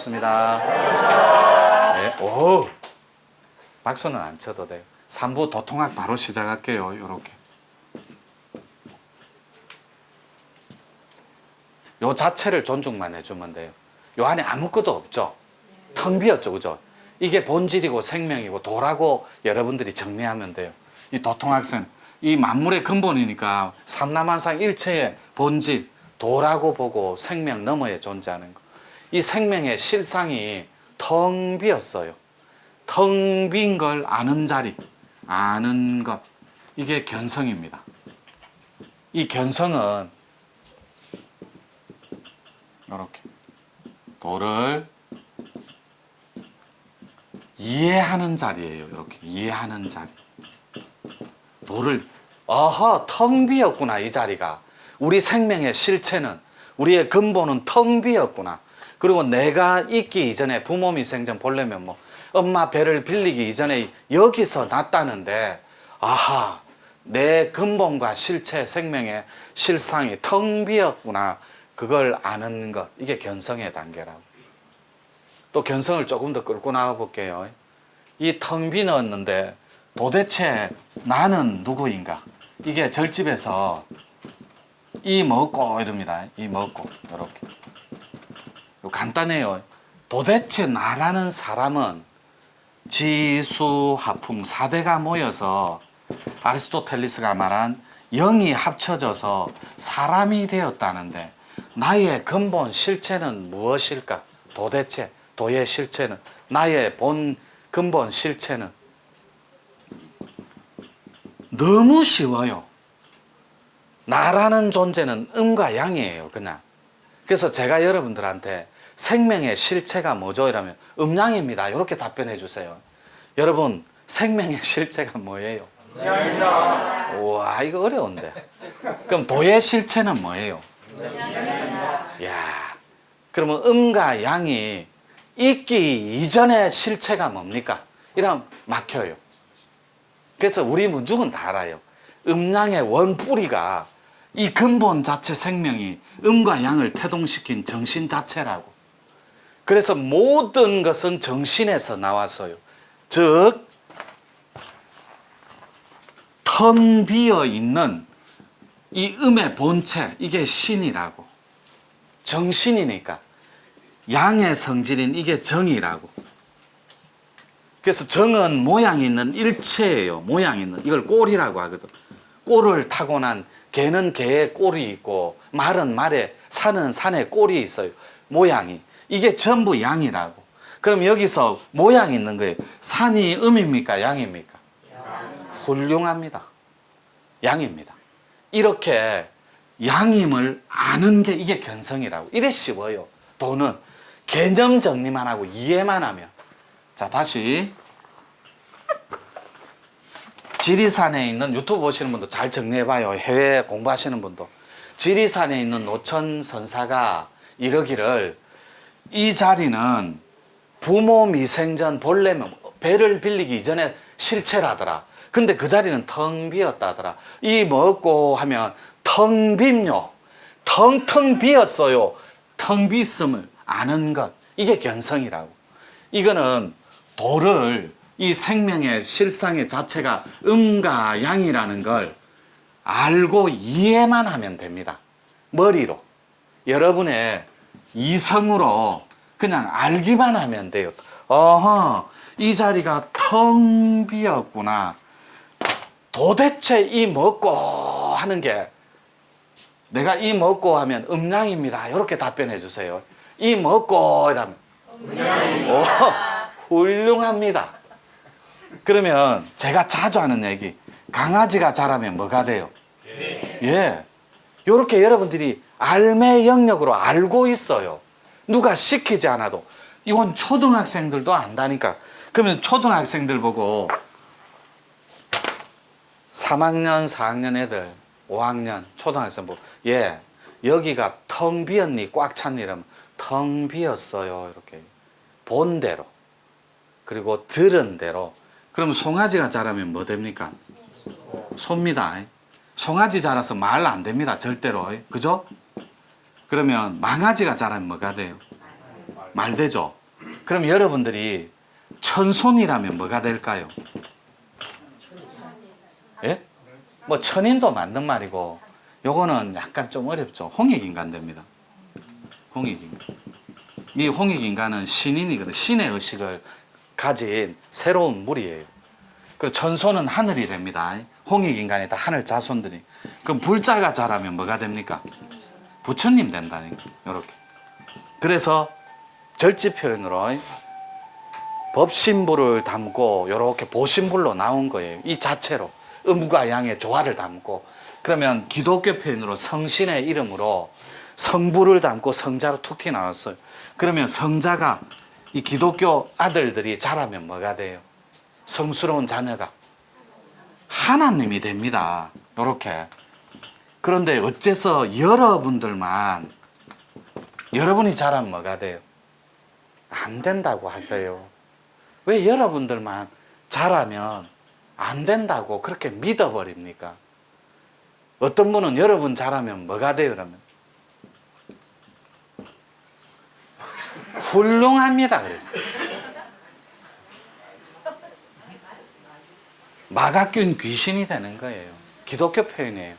반갑습니다. 네, 오, 박수는 안 쳐도 돼요. 3부 도통학 바로 시작할게요. 요렇게. 요 자체를 존중만 해주면 돼요. 요 안에 아무것도 없죠. 텅 비었죠, 그죠? 이게 본질이고 생명이고 도라고 여러분들이 정리하면 돼요. 이 도통학생, 이 만물의 근본이니까 삼라만상 일체의 본질, 도라고 보고 생명 너머에 존재하는 거. 이 생명의 실상이 텅 비었어요. 텅 빈 걸 아는 자리, 아는 것. 이게 견성입니다. 이 견성은 이렇게 도를 이해하는 자리예요. 이렇게 이해하는 자리. 도를 텅 비었구나. 이 자리가 우리 생명의 실체는, 우리의 근본은 텅 비었구나. 그리고 내가 있기 이전에, 부모 미생전 보려면 뭐 엄마 배를 빌리기 이전에 여기서 났다는데, 내 근본과 실체, 생명의 실상이 텅 비었구나. 그걸 아는 것, 이게 견성의 단계라고. 또 견성을 조금 더 끌고 나가 볼게요. 이 텅 비었는데 도대체 나는 누구인가? 이게 절집에서 이 먹고 이럽니다. 이 먹고 이렇게. 간단해요. 도대체 나라는 사람은 지수화풍 4대가 모여서 아리스토텔레스가 말한 영이 합쳐져서 사람이 되었다는데, 나의 근본 실체는 무엇일까? 도대체 도의 실체는, 나의 본 근본 실체는 너무 쉬워요. 나라는 존재는 음과 양이에요. 그냥. 그래서 제가 여러분들한테 생명의 실체가 뭐죠? 이러면 음양입니다. 이렇게 답변해 주세요. 여러분, 생명의 실체가 뭐예요? 음양입니다. 우와, 이거 어려운데. 그럼 도의 실체는 뭐예요? 음양입니다. 야, 그러면 음과 양이 있기 이전의 실체가 뭡니까? 이러면 막혀요. 그래서 우리 문중은 다 알아요. 음양의 원뿌리가 이 근본 자체 생명이 음과 양을 태동시킨 정신 자체라고. 그래서 모든 것은 정신에서 나왔어요. 즉, 텅 비어 있는 이 음의 본체, 이게 신이라고. 정신이니까. 양의 성질인 이게 정이라고. 그래서 정은 모양 있는 일체예요. 모양 있는. 이걸 꼴이라고 하거든. 꼴을 타고난, 개는 개의 꼴이 있고, 말은 말에, 산은 산에 꼴이 있어요. 모양이. 이게 전부 양이라고. 그럼 여기서 모양 있는 거예요. 산이 음입니까? 양입니까? 훌륭합니다. 양입니다. 이렇게 양임을 아는 게 이게 견성이라고. 이래 쉬워요. 도는 개념 정리만 하고 이해만 하면. 자, 다시 지리산에 있는, 유튜브 보시는 분도 잘 정리해봐요. 해외 공부하시는 분도. 지리산에 있는 노천 선사가 이러기를, 이 자리는 부모 미생전 본래면 배를 빌리기 이전에 실체라더라. 근데 그 자리는 텅 비었다더라. 이 먹고 하면 텅 빈요. 텅텅 비었어요. 텅 비었음을 아는 것. 이게 견성이라고. 이거는 도를, 이 생명의 실상의 자체가 음과 양이라는 걸 알고 이해만 하면 됩니다. 머리로. 여러분의 이성으로 그냥 알기만 하면 돼요. 이 자리가 텅 비었구나. 도대체 이 먹고 하는 게, 내가 이 먹고 하면 음양입니다. 이렇게 답변해 주세요. 이 먹고 이러면 음양입니다. 훌륭합니다. 그러면 제가 자주 하는 얘기, 강아지가 자라면 뭐가 돼요? 예. 이렇게 여러분들이 알매 영역으로 알고 있어요. 누가 시키지 않아도. 이건 초등학생들도 안다니까. 그러면 초등학생들 보고 3학년, 4학년 애들, 5학년 초등학생 보고, 예, 여기가 텅 비었니? 꽉 찼니? 이러면 텅 비었어요. 이렇게 본대로. 그리고 들은 대로. 그럼 송아지가 자라면 뭐 됩니까? 소입니다. 송아지 자라서 말 안 됩니다. 절대로. 그죠? 그러면 망아지가 자라면 뭐가 돼요? 말되죠. 그럼 여러분들이 천손이라면 뭐가 될까요? 예? 뭐 천인도 맞는 말이고 요거는 약간 좀 어렵죠. 홍익인간 됩니다. 홍익인간. 이 홍익인간은 신인이거든. 신의 의식을 가진 새로운 무리예요. 그리고 천손은 하늘이 됩니다. 홍익인간이 다 하늘 자손들이. 그럼 불자가 자라면 뭐가 됩니까? 부처님 된다니까. 요렇게. 그래서 절지 표현으로 법신부를 담고 요렇게 보신불로 나온 거예요. 이 자체로 음과 양의 조화를 담고. 그러면 기독교 표현으로 성신의 이름으로 성부를 담고 성자로 툭 튀어나왔어요. 그러면 성자가 이 기독교 아들들이 자라면 뭐가 돼요? 성스러운 자녀가 하나님이 됩니다. 요렇게. 그런데 어째서 여러분들만 여러분이 자라면 뭐가 돼요? 안 된다고 하세요. 왜 여러분들만 자라면 안 된다고 그렇게 믿어버립니까? 어떤 분은 여러분 자라면 뭐가 돼요? 그러면 훌륭합니다. 그래서 마가균 귀신이 되는 거예요. 기독교 표현이에요.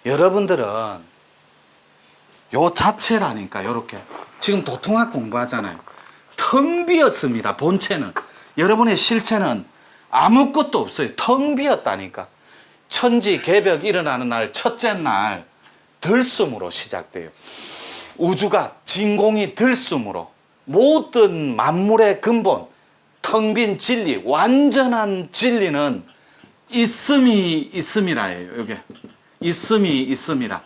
여러분들은 요 자체라니까. 요렇게 지금 도통학 공부하잖아요. 텅 비었습니다. 본체는. 여러분의 실체는 아무것도 없어요. 텅 비었다니까. 천지 개벽 일어나는 날 첫째 날 들숨으로 시작돼요. 우주가 진공이 들숨으로 모든 만물의 근본 텅 빈 진리, 완전한 진리는 있음이 있음이라예요. 이게 있음이 있음이라.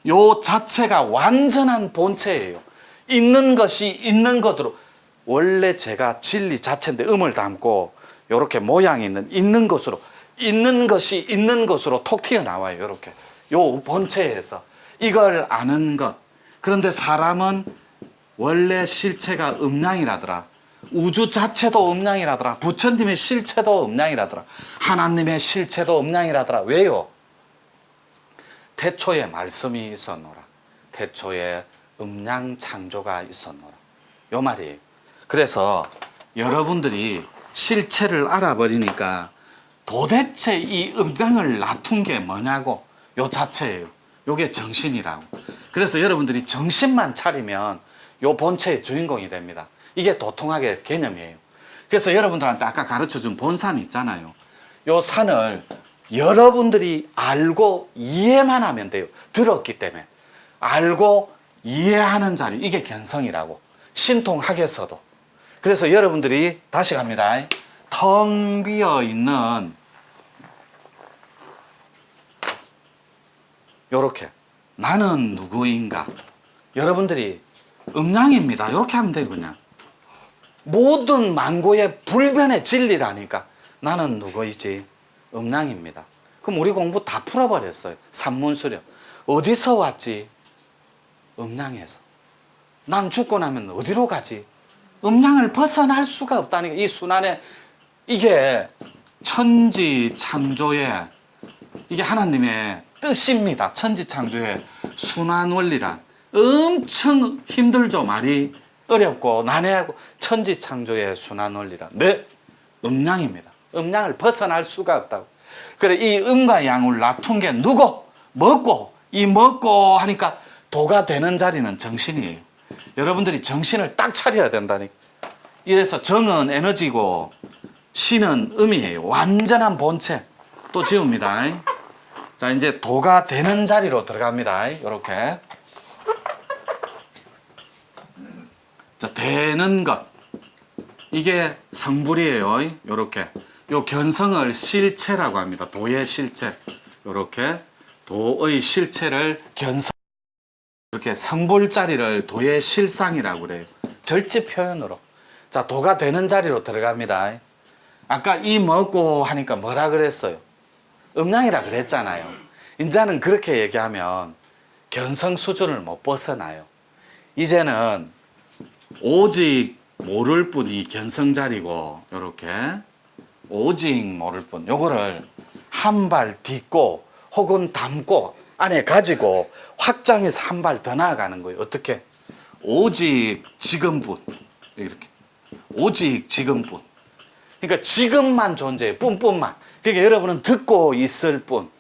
요 자체가 완전한 본체예요. 있는 것이 있는 것으로. 원래 제가 진리 자체인데 음을 담고 요렇게 모양이 있는 것으로, 있는 것이 있는 것으로 톡 튀어나와요. 요렇게 요 본체에서 이걸 아는 것. 그런데 사람은 원래 실체가 음양이라더라. 우주 자체도 음양이라더라. 부처님의 실체도 음양이라더라. 하나님의 실체도 음양이라더라. 왜요? 태초에 말씀이 있었노라. 태초에 음양 창조가 있었노라. 요 말이에요. 그래서 여러분들이 실체를 알아버리니까 도대체 이 음양을 놔둔 게 뭐냐고. 요 자체예요. 요게 정신이라고. 그래서 여러분들이 정신만 차리면 요 본체의 주인공이 됩니다. 이게 도통학의 개념이에요. 그래서 여러분들한테 아까 가르쳐준 본산 있잖아요. 요 산을 여러분들이 알고 이해만 하면 돼요. 들었기 때문에. 알고 이해하는 자리. 이게 견성이라고. 신통학에서도. 그래서 여러분들이 다시 갑니다. 텅 비어 있는 요렇게 나는 누구인가. 여러분들이 음양입니다. 이렇게 하면 돼요. 그냥 모든 만고의 불변의 진리라니까. 나는 누구이지? 음양입니다. 그럼 우리 공부 다 풀어버렸어요. 산문수령. 어디서 왔지? 음양에서. 난 죽고 나면 어디로 가지? 음양을 벗어날 수가 없다니까. 이 순환에. 이게 천지창조의 이게 하나님의 뜻입니다. 천지창조의 순환원리란. 엄청 힘들죠. 말이 어렵고 난해하고. 천지창조의 순환원리란. 네, 음양입니다. 음양을 벗어날 수가 없다고. 그래, 이 음과 양을 놔둔 게 누구? 먹고. 이 먹고 하니까 도가 되는 자리는 정신이에요. 여러분들이 정신을 딱 차려야 된다니까. 이래서 정은 에너지고 신은 음이에요. 완전한 본체. 또 지웁니다. 자, 이제 도가 되는 자리로 들어갑니다. 이렇게. 자, 되는 것. 이게 성불이에요. 이렇게. 요 견성을 실체라고 합니다. 도의 실체. 이렇게 도의 실체를 견성. 이렇게 성불 자리를 도의 실상이라고 그래요. 절지 표현으로. 자, 도가 되는 자리로 들어갑니다. 아까 이 먹고 하니까 뭐라 그랬어요? 음양이라 그랬잖아요. 이제는 그렇게 얘기하면 견성 수준을 못 벗어나요. 이제는 오직 모를 뿐이 견성 자리고, 요렇게 오직 모를 뿐. 요거를 한 발 딛고 혹은 담고 안에 가지고 확장해서 한 발 더 나아가는 거예요. 어떻게? 오직 지금뿐. 이렇게. 오직 지금뿐. 그러니까 지금만 존재해. 뿐뿐만. 그러니까 여러분은 듣고 있을 뿐.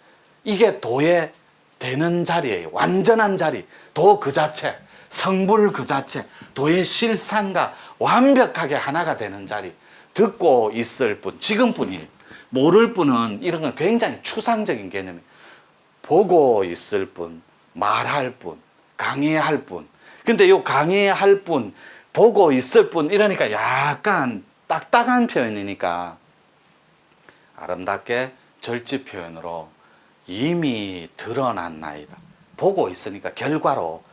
이게 도에 되는 자리예요. 완전한 자리. 도 그 자체. 성불 그 자체. 도의 실상과 완벽하게 하나가 되는 자리. 듣고 있을 뿐. 지금뿐이에요. 모를 뿐은 이런 건 굉장히 추상적인 개념이에요. 보고 있을 뿐. 말할 뿐. 강의할 뿐. 근데 요 강의할 뿐, 보고 있을 뿐 이러니까 약간 딱딱한 표현이니까 아름답게 절집 표현으로 이미 드러났나이다. 보고 있으니까 결과로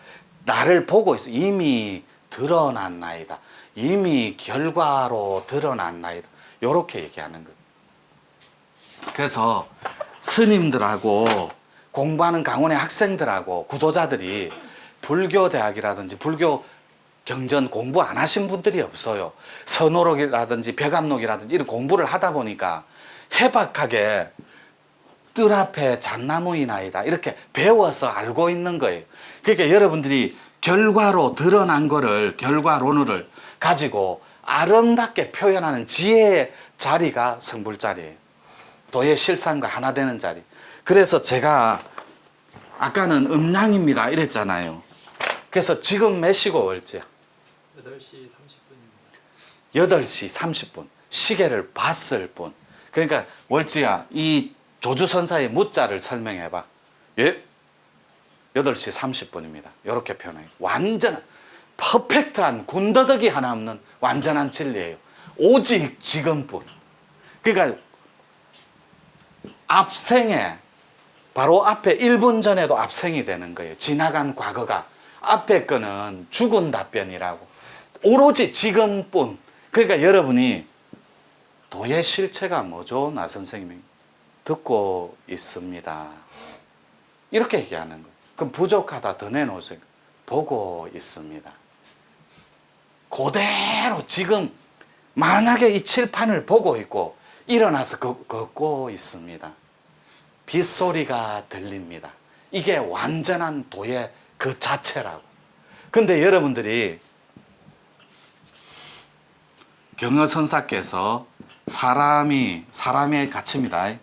나를 보고 있어. 이미 드러났나이다. 이미 결과로 드러났나이다. 요렇게 얘기하는 거예요. 그래서 스님들하고 공부하는 강원의 학생들하고 구도자들이 불교 대학이라든지 불교 경전 공부 안 하신 분들이 없어요. 선호록이라든지 벽암록이라든지 이런 공부를 하다 보니까 해박하게 뜰 앞에 잣나무이나이다 이렇게 배워서 알고 있는 거예요. 그러니까 여러분들이 결과로 드러난 거를 결과론을 가지고 아름답게 표현하는 지혜의 자리가 성불자리예요. 도의 실상과 하나 되는 자리. 그래서 제가 아까는 음량입니다 이랬잖아요. 그래서 지금 몇 시고 월지야? 8시 30분입니다. 8시 30분. 시계를 봤을 뿐. 그러니까 월지야 이 조주선사의 무자를 설명해봐. 예? 8시 30분입니다. 이렇게 표현해요. 완전한 퍼펙트한 군더더기 하나 없는 완전한 진리예요. 오직 지금뿐. 그러니까 앞생에 바로 앞에 1분 전에도 앞생이 되는 거예요. 지나간 과거가. 앞에 거는 죽은 답변이라고. 오로지 지금뿐. 그러니까 여러분이 도의 실체가 뭐죠? 나 선생님이 듣고 있습니다. 이렇게 얘기하는 거예요. 그럼 부족하다 더 내놓으세요. 보고 있습니다. 그대로 지금 만약에 이 칠판을 보고 있고 일어나서 걷고 있습니다. 빗소리가 들립니다. 이게 완전한 도의 그 자체라고. 근데 여러분들이 경허선사께서 사람의 가치입니다.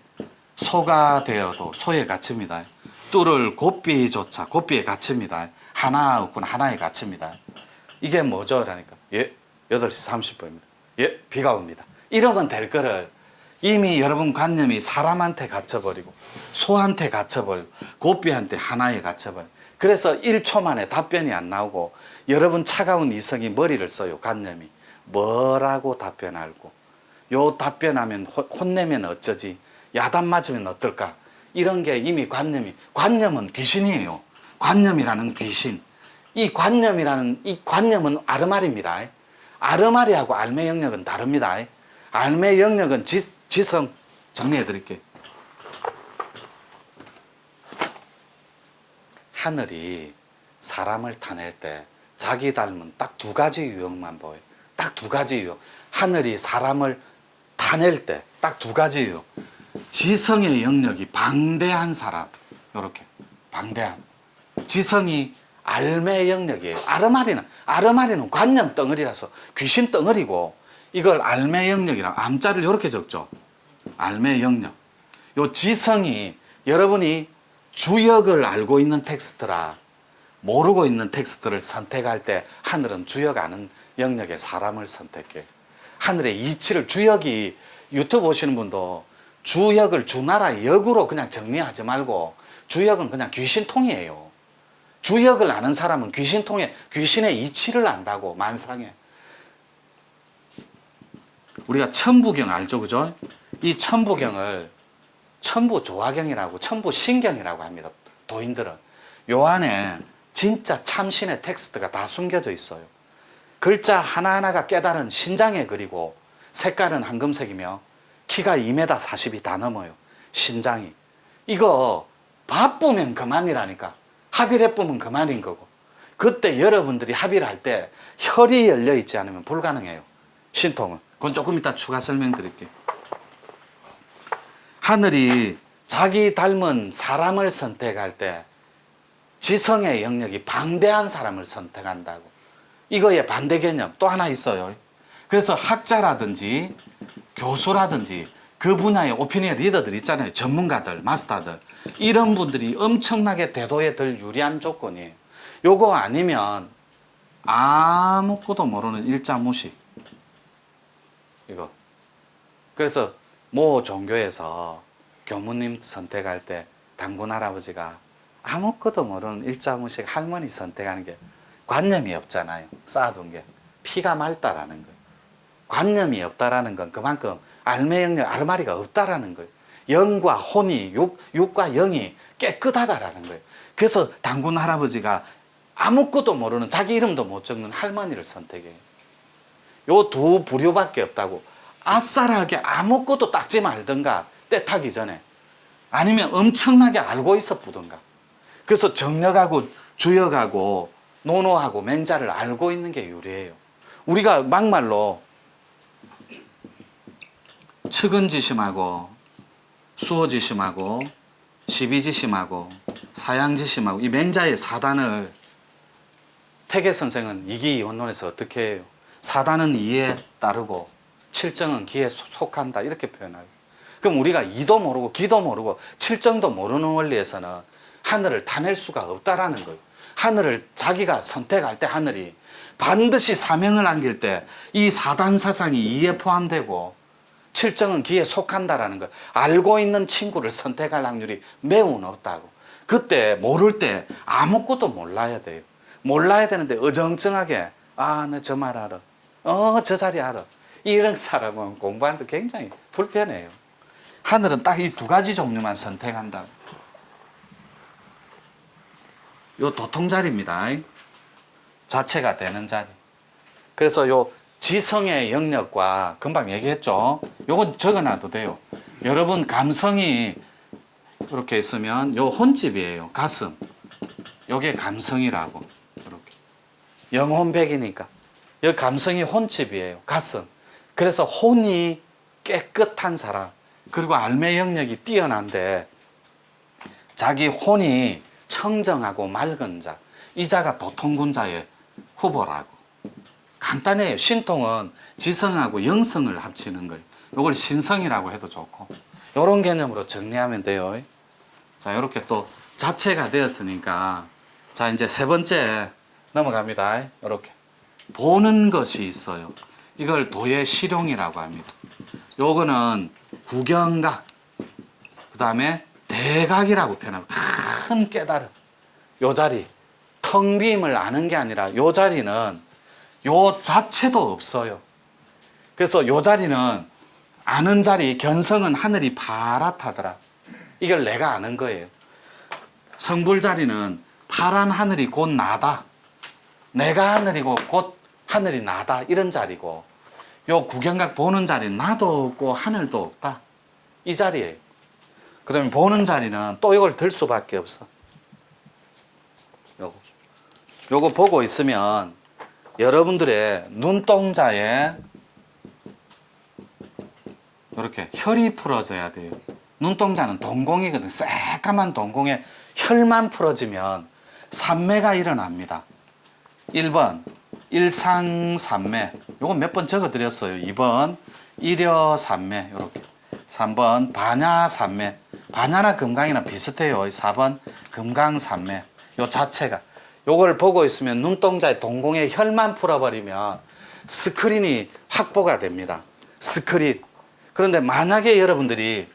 소가 되어도 소의 가치입니다. 뚫을 곱비조차 곱비의 가치입니다. 하나 없구나 하나의 가치입니다. 이게 뭐죠? 그러니까 예, 8시 30분입니다. 예, 비가 옵니다. 이러면 될 거를 이미 여러분 관념이 사람한테 갇혀버리고 소한테 갇혀버리고 곱비한테 하나에 갇혀버리고 그래서 1초 만에 답변이 안 나오고 여러분 차가운 이성이 머리를 써요. 관념이 뭐라고 답변할고 요 답변하면 혼내면 어쩌지 야단 맞으면 어떨까 이런 게 이미 관념은 귀신이에요. 관념이라는 귀신. 이 관념은 아르마리입니다. 아르마리하고 알매 영역은 다릅니다. 알매 영역은 지성 정리해 드릴게요. 하늘이 사람을 타낼 때 자기 닮은 딱 2가지 유형만 보여요. 딱 2가지 유형. 하늘이 사람을 타낼 때 딱 2가지 유형. 지성의 영역이 방대한 사람. 요렇게 방대한. 지성이 알매 영역이에요. 아르마리는 관념 덩어리라서 귀신 덩어리고 이걸 알매 영역이라고 암자를 요렇게 적죠. 알매 영역. 요 지성이 여러분이 주역을 알고 있는 텍스트라 모르고 있는 텍스트를 선택할 때 하늘은 주역 아는 영역의 사람을 선택해. 하늘의 이치를 주역이 유튜브 보시는 분도 주역을 주나라 역으로 그냥 정리하지 말고 주역은 그냥 귀신통이에요. 주역을 아는 사람은 귀신통에 귀신의 이치를 안다고 만상에. 우리가 천부경 알죠, 그죠? 이 천부경을 천부조화경이라고 천부신경이라고 합니다. 도인들은 요 안에 진짜 참신의 텍스트가 다 숨겨져 있어요. 글자 하나하나가 깨달은 신장에 그리고 색깔은 황금색이며 키가 2m 40이 다 넘어요. 신장이. 이거 바쁘면 그만이라니까. 합의를 해보면 그만인 거고. 그때 여러분들이 합의를 할 때 혈이 열려있지 않으면 불가능해요. 신통은. 그건 조금 이따 추가 설명드릴게요. 하늘이 자기 닮은 사람을 선택할 때 지성의 영역이 방대한 사람을 선택한다고. 이거의 반대 개념 또 하나 있어요. 그래서 학자라든지 교수라든지 그 분야의 오피니언 리더들 있잖아요. 전문가들, 마스터들. 이런 분들이 엄청나게 대도에 덜 유리한 조건이에요. 요거 아니면 아무것도 모르는 일자무식. 이거. 그래서 모 종교에서 교무님 선택할 때 단군 할아버지가 아무것도 모르는 일자무식 할머니 선택하는 게 관념이 없잖아요. 쌓아둔 게. 피가 맑다라는 거예요. 관념이 없다라는 건 그만큼 알매영역 알마리가 없다라는 거예요. 영과 혼이 육과 영이 깨끗하다라는 거예요. 그래서 단군 할아버지가 아무것도 모르는 자기 이름도 못 적는 할머니를 선택해요. 요 두 부류밖에 없다고. 아싸라하게 아무것도 닦지 말든가 때 타기 전에 아니면 엄청나게 알고 있어 보든가. 그래서 정력하고 주역하고 노노하고 맹자를 알고 있는 게 유리해요. 우리가 막말로 측은지심하고 수호지심하고 시비지심하고 사양지심하고 이 맹자의 사단을 태계 선생은 이기이원론에서 어떻게 해요? 사단은 이에 따르고 칠정은 기에 속한다 이렇게 표현해요. 그럼 우리가 이도 모르고 기도 모르고 칠정도 모르는 원리에서는 하늘을 타낼 수가 없다라는 거예요. 하늘을 자기가 선택할 때 하늘이 반드시 사명을 안길 때 이 사단 사상이 이에 포함되고 칠정은 기에 속한다라는 걸 알고 있는 친구를 선택할 확률이 매우 높다고. 그때 모를 때 아무것도 몰라야 돼요. 몰라야 되는데 어정쩡하게 아, 나 저 말 알아. 저 자리 알아. 이런 사람은 공부하는데 굉장히 불편해요. 하늘은 딱 이 두 가지 종류만 선택한다. 요 도통자리입니다. 자체가 되는 자리. 그래서 요 지성의 영역과 금방 얘기했죠. 요건 적어놔도 돼요. 여러분 감성이 이렇게 있으면 요 혼집이에요. 가슴. 요게 감성이라고. 이렇게. 영혼백이니까. 요 감성이 혼집이에요. 가슴. 그래서 혼이 깨끗한 사람. 그리고 알매 영역이 뛰어난데 자기 혼이 청정하고 맑은 자. 이 자가 도통군자의 후보라고. 간단해요. 신통은 지성하고 영성을 합치는 거예요. 이걸 신성이라고 해도 좋고 이런 개념으로 정리하면 돼요. 자, 이렇게 또 자체가 되었으니까 자, 이제 세 번째 넘어갑니다. 이렇게 보는 것이 있어요. 이걸 도의 실용이라고 합니다. 요거는 구경각, 그 다음에 대각이라고 표현합니다. 큰 깨달음. 요 자리, 텅 빔을 아는 게 아니라 요 자리는 요 자체도 없어요. 그래서 요 자리는 아는 자리, 견성은 하늘이 파랗다더라. 이걸 내가 아는 거예요. 성불 자리는 파란 하늘이 곧 나다. 내가 하늘이고 곧 하늘이 나다. 이런 자리고 요 구경각 보는 자리는 나도 없고 하늘도 없다. 이 자리예요. 그러면 보는 자리는 또 이걸 들 수밖에 없어. 요거 보고 있으면 여러분들의 눈동자에 이렇게 혈이 풀어져야 돼요. 눈동자는 동공이거든. 새까만 동공에 혈만 풀어지면 산매가 일어납니다. 1번 일상산매. 요건 몇 번 적어드렸어요. 2번 일여산매. 요렇게. 3번 반야산매. 반야나 금강이나 비슷해요. 4번 금강산매. 요 자체가. 요걸 보고 있으면 눈동자의 동공에 혈만 풀어버리면 스크린이 확보가 됩니다. 스크린. 그런데 만약에 여러분들이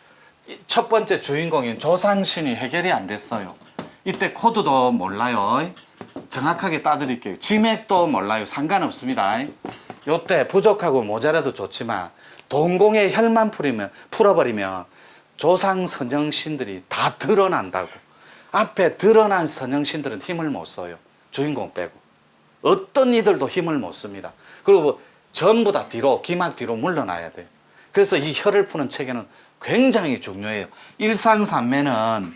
첫 번째 주인공인 조상신이 해결이 안 됐어요. 이때 코드도 몰라요. 정확하게 따드릴게요. 지맥도 몰라요. 상관없습니다. 요때 부족하고 모자라도 좋지만 동공에 혈만 풀어버리면 조상 선영신들이 다 드러난다고. 앞에 드러난 선영신들은 힘을 못 써요. 주인공 빼고. 어떤 이들도 힘을 못 씁니다. 그리고 전부 다 뒤로, 기막 뒤로 물러나야 돼요. 그래서 이 혈을 푸는 체계는 굉장히 중요해요. 일상산매는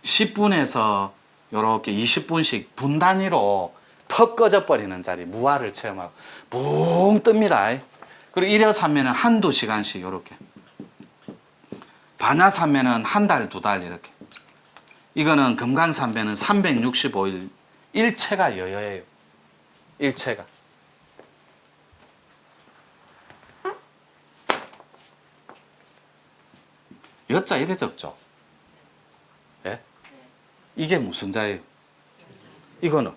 10분에서 이렇게 20분씩 분 단위로 퍽 꺼져버리는 자리, 무아를 체험하고 붕 뜹니다. 그리고 일여산매는 한두 시간씩 이렇게. 반야산매는 한 달, 두 달 이렇게. 이거는 금강산매는 365일 일체가 여여해요. 일체가. 여자 이래 적죠? 예? 이게 무슨 자예요? 이거는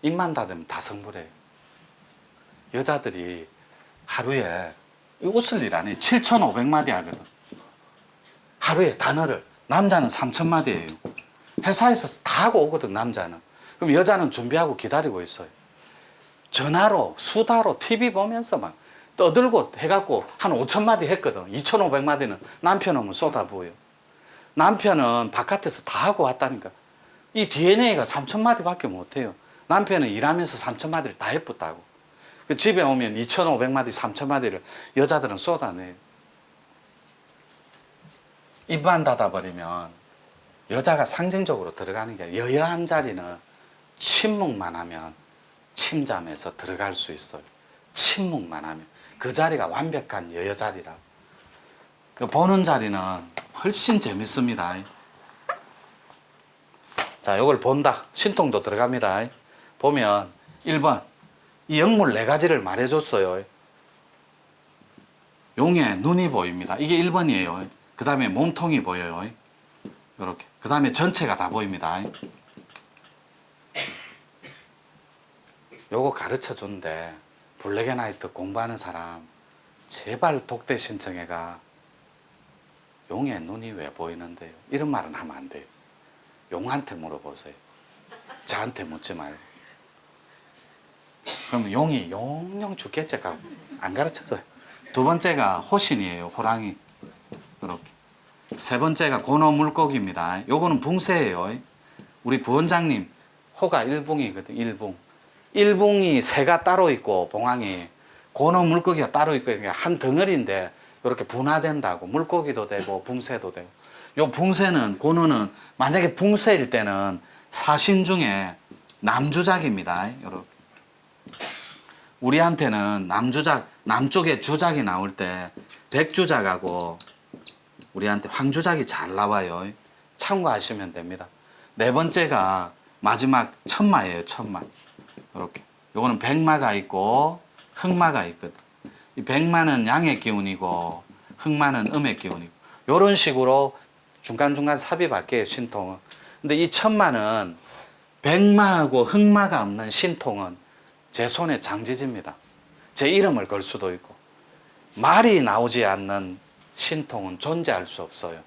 입만 닫으면 다 성불해요. 여자들이 하루에 웃을 일 아니에요. 7,500마디 하거든. 하루에 단어를. 남자는 3,000마디예요. 회사에서 다 하고 오거든, 남자는. 그럼 여자는 준비하고 기다리고 있어요. 전화로, 수다로, TV 보면서 막 떠들고 해갖고 한 5,000마디 했거든. 2,500마디는 남편 오면 쏟아부어요. 남편은 바깥에서 다 하고 왔다니까. 이 DNA가 3,000마디밖에 못해요. 남편은 일하면서 3,000마디를 다 해붙다고. 그 집에 오면 2,500마디, 3,000마디를 여자들은 쏟아내요. 입만 닫아버리면 여자가 상징적으로 들어가는 게 여여한 자리는 침묵만 하면 침잠에서 들어갈 수 있어요. 침묵만 하면. 그 자리가 완벽한 여여 자리라고. 그 보는 자리는 훨씬 재밌습니다. 자, 요걸 본다. 신통도 들어갑니다. 보면 1번 이 영물 4가지를 말해줬어요. 용의 눈이 보입니다. 이게 1번이에요. 그 다음에 몸통이 보여요. 이렇게. 그 다음에 전체가 다 보입니다. 요거 가르쳐 준데 블랙앤화이트 공부하는 사람 제발 독대 신청해가. 용의 눈이 왜 보이는데요? 이런 말은 하면 안 돼요. 용한테 물어보세요. 저한테 묻지 말고. 그럼 용이 용용 죽겠지가 안 가르쳐줘요. 2번째가 호신이에요. 호랑이. 이렇게. 3번째가 고노 물고기입니다. 요거는 붕새예요. 우리 부원장님 호가 일붕이거든. 일붕이 새가 따로 있고 봉황이 고노 물고기가 따로 있고 한 덩어리인데 이렇게 분화된다고. 물고기도 되고 붕새도 되고. 요 붕새는 고노는 만약에 붕새일 때는 사신 중에 남주작입니다. 이렇게. 우리한테는 남주작, 남쪽에 주작이 나올 때 백주작하고 우리한테 황주작이 잘 나와요. 참고하시면 됩니다. 4번째가 마지막 천마예요. 천마. 이렇게. 요거는 백마가 있고 흑마가 있거든. 이 백마는 양의 기운이고 흑마는 음의 기운이고. 요런 식으로 중간중간 삽입할게요. 신통은. 근데 이 천마는 백마하고 흑마가 없는 신통은 제 손에 장지지입니다. 제 이름을 걸 수도 있고. 말이 나오지 않는 신통은 존재할 수 없어요.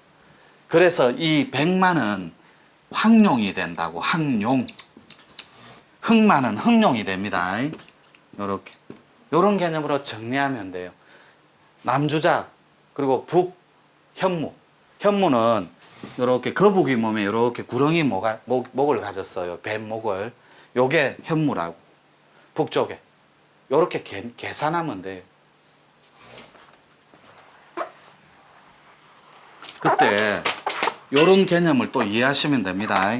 그래서 이 백마는 황룡이 된다고. 황룡. 흑마는 흑룡이 됩니다. 요렇게. 요런 개념으로 정리하면 돼요. 남주작, 그리고 북현무. 현무는 요렇게 거북이 몸에 요렇게 구렁이 목을 가졌어요. 뱀목을. 요게 현무라고. 북쪽에. 요렇게 계산하면 돼요. 그때 요런 개념을 또 이해하시면 됩니다.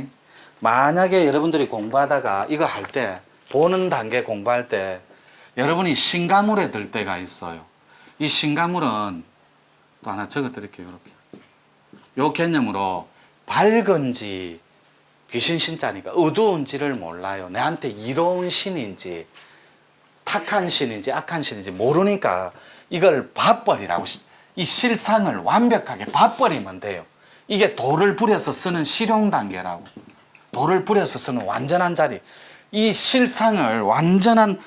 만약에 여러분들이 공부하다가 이거 할 때, 보는 단계 공부할 때 여러분이 신가물에 들 때가 있어요. 이 신가물은 또 하나 적어 드릴게요. 이렇게. 요 개념으로 밝은지 귀신 신자니까 어두운지를 몰라요. 내한테 이로운 신인지 탁한 신인지 악한 신인지 모르니까 이걸 봐버리라고. 이 실상을 완벽하게 봐버리면 돼요. 이게 돌을 부려서 쓰는 실용 단계라고. 돌을 부려서 쓰는 완전한 자리. 이 실상을 완전한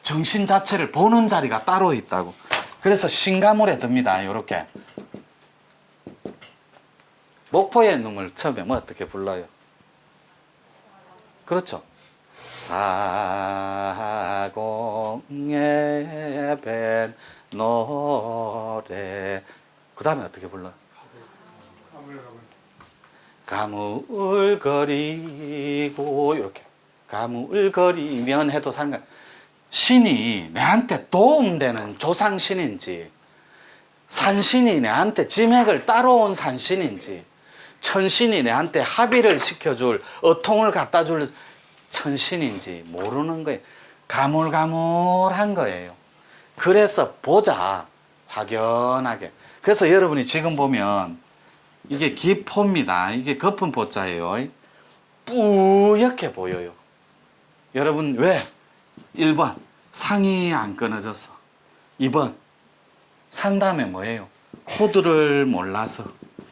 정신 자체를 보는 자리가 따로 있다고. 그래서 신가물에 듭니다. 이렇게. 목포의 놈을 처음에 뭐 어떻게 불러요? 그렇죠. 사공에 밴 노래. 그 다음에 어떻게 불러요? 가물거리고 이렇게. 가물거리면 해도 상관. 신이 내한테 도움되는 조상신인지, 산신이 내한테 지맥을 따라온 산신인지, 천신이 내한테 합의를 시켜줄, 어통을 갖다줄 천신인지 모르는 거예요. 가물가물한 거예요. 그래서 보자. 확연하게. 그래서 여러분이 지금 보면 이게 기포입니다. 이게 거품 포자예요. 뿌옇게 보여요. 여러분 왜? 1번 상이 안 끊어졌어. 2번 상담에 뭐예요? 코드를 몰라서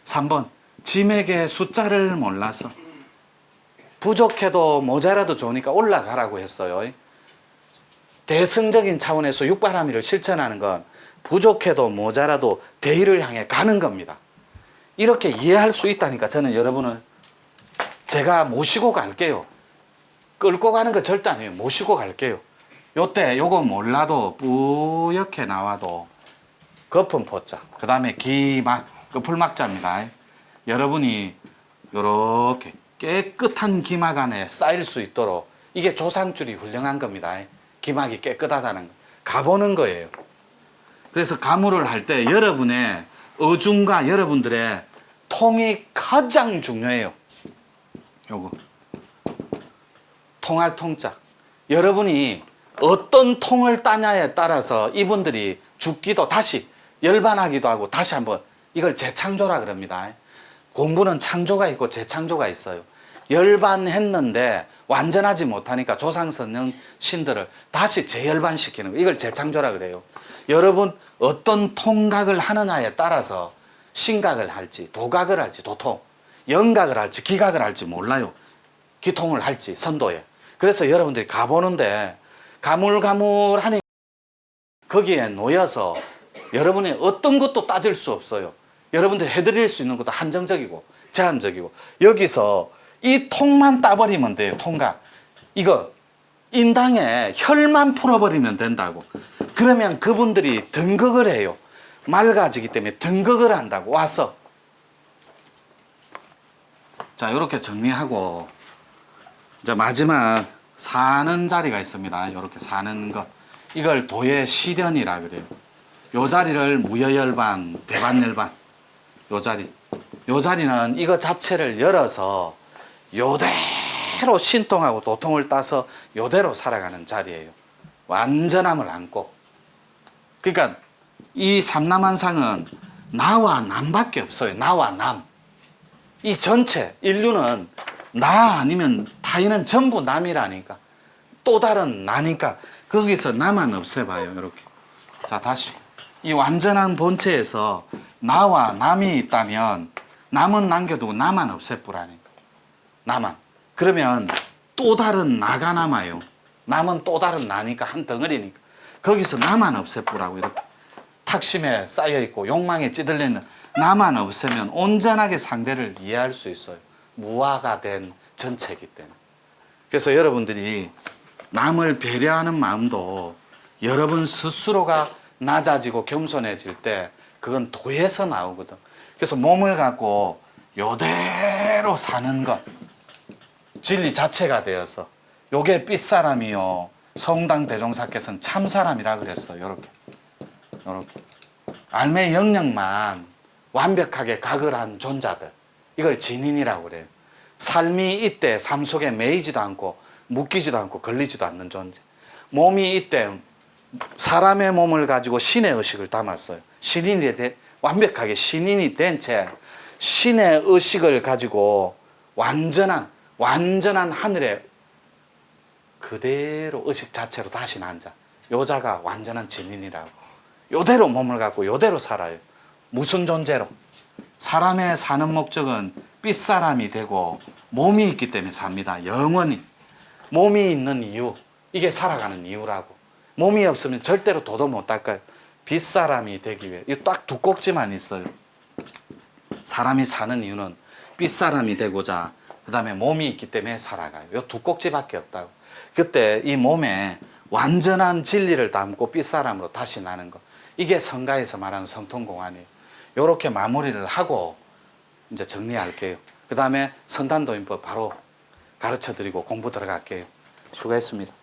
3번 짐에게 숫자를 몰라서 부족해도 모자라도 좋으니까 올라가라고 했어요. 대승적인 차원에서 육바라밀을 실천하는 건 부족해도 모자라도 대의를 향해 가는 겁니다. 이렇게 이해할 수 있다니까 저는 여러분을 제가 모시고 갈게요. 끌고 가는 거 절대 아니에요. 모시고 갈게요. 요때 요거 몰라도 뿌옇게 나와도 거품 포자, 그 다음에 기막, 풀막자입니다. 여러분이 요렇게 깨끗한 기막 안에 쌓일 수 있도록 이게 조상줄이 훌륭한 겁니다. 기막이 깨끗하다는 거. 가보는 거예요. 그래서 가물을 할 때 여러분의 어중과 여러분들의 통이 가장 중요해요. 요거. 통할 통자. 여러분이 어떤 통을 따냐에 따라서 이분들이 죽기도 다시 열반하기도 하고 다시 한번 이걸 재창조라 그럽니다. 공부는 창조가 있고 재창조가 있어요. 열반했는데 완전하지 못하니까 조상선령 신들을 다시 재열반시키는 거. 이걸 재창조라 그래요. 여러분 어떤 통각을 하느냐에 따라서 신각을 할지 도각을 할지 도통, 영각을 할지 기각을 할지 몰라요. 기통을 할지 선도에. 그래서 여러분들이 가보는데 가물가물하니 거기에 놓여서 여러분이 어떤 것도 따질 수 없어요. 여러분들 해드릴 수 있는 것도 한정적이고 제한적이고 여기서 이 통만 따버리면 돼요. 통각. 이거 인당에 혈만 풀어버리면 된다고. 그러면 그분들이 등극을 해요. 맑아지기 때문에 등극을 한다고 와서. 자, 이렇게 정리하고 이제 마지막 사는 자리가 있습니다. 이렇게 사는 것. 이걸 도의 시련이라 그래요. 요 자리를 무여열반, 대반열반. 요 자리. 요 자리는 이거 자체를 열어서 요대로 신통하고 도통을 따서 요대로 살아가는 자리예요. 완전함을 안고. 그러니까 이 삼남한상은 나와 남밖에 없어요. 나와 남. 이 전체 인류는 나 아니면 타인은 전부 남이라니까. 또 다른 나니까 거기서 나만 없애봐요. 이렇게. 자, 다시. 이 완전한 본체에서 나와 남이 있다면 남은 남겨두고 나만 없애뿌라니까. 나만. 그러면 또 다른 나가 남아요. 남은 또 다른 나니까 한 덩어리니까. 거기서 나만 없애뿌라고 이렇게. 탁심에 쌓여있고 욕망에 찌들리는 나만 없애면 온전하게 상대를 이해할 수 있어요. 무화가 된 전체이기 때문에. 그래서 여러분들이 남을 배려하는 마음도 여러분 스스로가 낮아지고 겸손해질 때 그건 도에서 나오거든. 그래서 몸을 갖고 요대로 사는 것. 진리 자체가 되어서 요게 삐사람이요. 성당 대종사께서는 참사람이라 그랬어요. 요렇게. 요렇게. 알매 영역만 완벽하게 각을 한 존자들. 이걸 진인이라고 그래요. 삶이 이때 삶 속에 매이지도 않고 묶이지도 않고 걸리지도 않는 존재. 몸이 이때 사람의 몸을 가지고 신의 의식을 담았어요. 신인이 완벽하게 신인이 된 채 신의 의식을 가지고 완전한 하늘에 그대로 의식 자체로 다시 앉아. 요자가 완전한 진인이라고. 요대로 몸을 갖고 요대로 살아요. 무슨 존재로? 사람의 사는 목적은 삐사람이 되고 몸이 있기 때문에 삽니다. 영원히. 몸이 있는 이유, 이게 살아가는 이유라고. 몸이 없으면 절대로 도도 못 닦아요. 빗사람이 되기 위해. 이 딱 두 꼭지만 있어요. 사람이 사는 이유는 빗사람이 되고자 그 다음에 몸이 있기 때문에 살아가요. 이 두 꼭지밖에 없다고. 그때 이 몸에 완전한 진리를 담고 빗사람으로 다시 나는 것. 이게 성가에서 말하는 성통공안이에요. 이렇게 마무리를 하고 이제 정리할게요. 그 다음에 선단도인법 바로 가르쳐드리고 공부 들어갈게요. 수고했습니다.